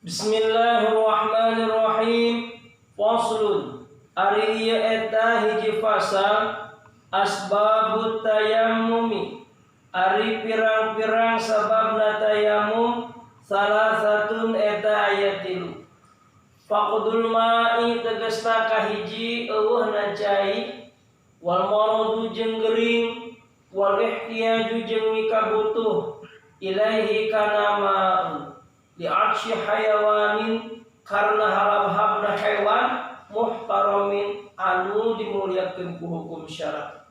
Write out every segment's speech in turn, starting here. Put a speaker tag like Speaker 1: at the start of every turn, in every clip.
Speaker 1: Bismillahirrahmanirrahim. Faslun. Ari ieu eta hiji fasal asbabut tayammumi. Ari pirang-pirang sababna tayammum salasatun eta aya 3. Faqdul ma'i tegasna kahiji eueuhna cai, wal maradu jeung gering, wal ihtiyaju jeung mika butuh ilaihi kana ma'u li'atshi hayawanin karena halab-habna hewan muhtaramin anu dimuliakeun ku hukum syara.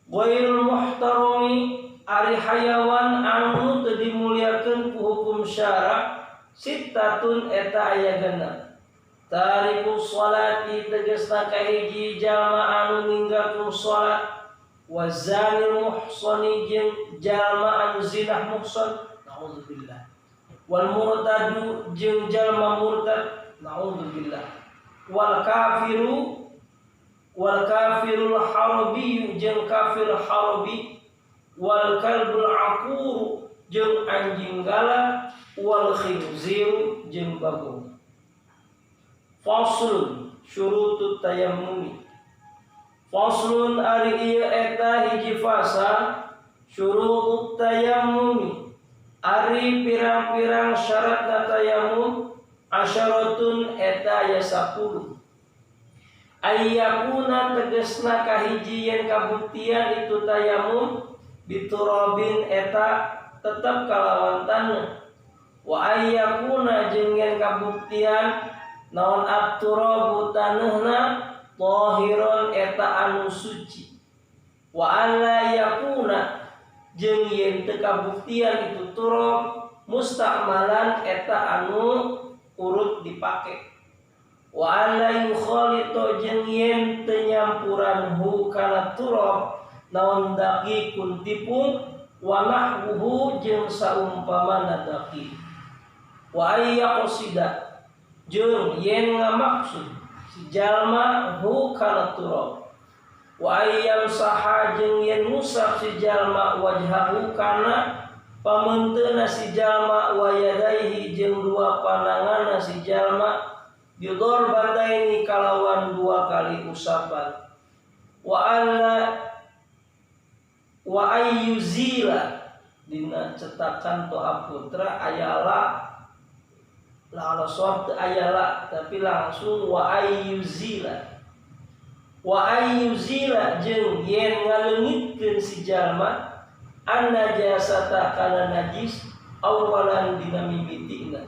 Speaker 1: Ghairul muhtarami ari hayawan anu teu dimuliakeun ku hukum syara sittatun eta aya genep. Tarikus sholati tegasna kahiji jalma anu ninggalkeun salat, wa zanil muhsani jeung jalma anu zinah muhsan, naudzubillah. Wal murtadu jeung jalma murtad, naudzubillah. Wal kafirul harbi jeung kafir harbi, wal kalbul aqur jeung anjing galak, wal khinzir jeung bagong. Faslun syurutut tayammumi. Faslun ari ieu eta hiji fasal syurutut tayammumi. Ari pirang-pirang syaratna tayammum asyaratun eta aya 10. Ayyakuna tegasna kahiji yen kabuktian itu tayammum biturabin eta tetep kalawan taneuh. Wa ayyakuna jeung yen kabuktian naon at-turabu taneuhna tahiron eta anu suci. Wa alla yakuna jeung yen teu kabuktian itu turab musta'malan eta anu urut dipake. Wa alla yukhalito jeung yen teu nyampuran hu kana turab naon daqiqun tipung wa nahwuhu jeung saumpamana daqiq. Wa ayyaqsida jeung yen ngamaksud si jalma hu kana turab. Wa ayyam saha jeung yen musab si jalma wajhahu kana pamenteuna si jalma wa yadaihi jeung dua pandanganna si jalma bidarbataini kalawan 2 kali usapan. Wa ayyuzila dina cetakan Toha Putra ayala la shawab ayala tapi langsung wa ayyuzila. Wa ayyuzila jeung yen ngaleungitkeun si jalma an najasata kana najis awalan dina mimitina.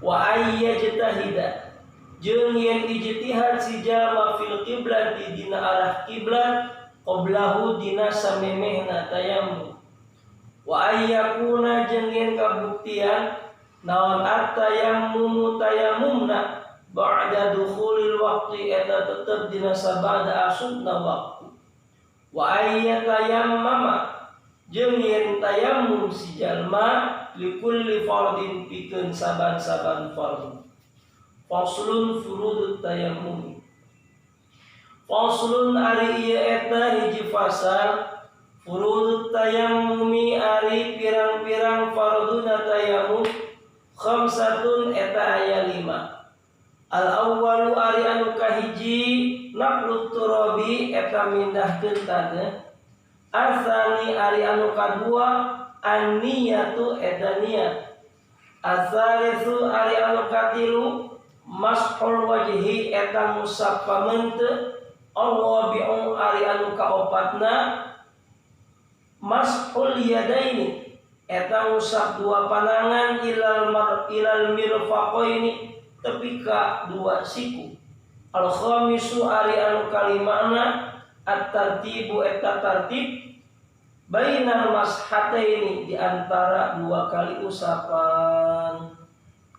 Speaker 1: Wa ayyajtahida jeung yen ijtihad si jalma fil qiblati dina arah kiblat qablahu dina samemehna tayammum. Wa ayyakuna jeung yen kabuktian naon at-tayammum tayammumna ba'da dukhulil waqti eta tetep dina sabada asubna waqtu. Wa ayyatayammama jeung yen tayammum si jalma likulli fardin pikeun saban-saban fardhu. Faslun furudut tayammum. Faslun ari ieu eta hiji fasal furudut tayammumi ari pirang-pirang farduna tayammum khamsatun eta aya 5. Al awwalu ari anu kahiji naqlut turabi eta mindahkeun taneuh. Asani ari anu kadua an-niyatu eta niat. Asalisu ari anu katilu mashul wajhi eta musab pamenteun. Al-wabi'u ari anu kaopatna mashul yadaini eta musab 2 panangan ilal mirfaqaini tepi ka 2 siku. Al-khamisu ari anu kalimana at-tartibu eta tartib bainal mashataini di antara 2 kali usapan.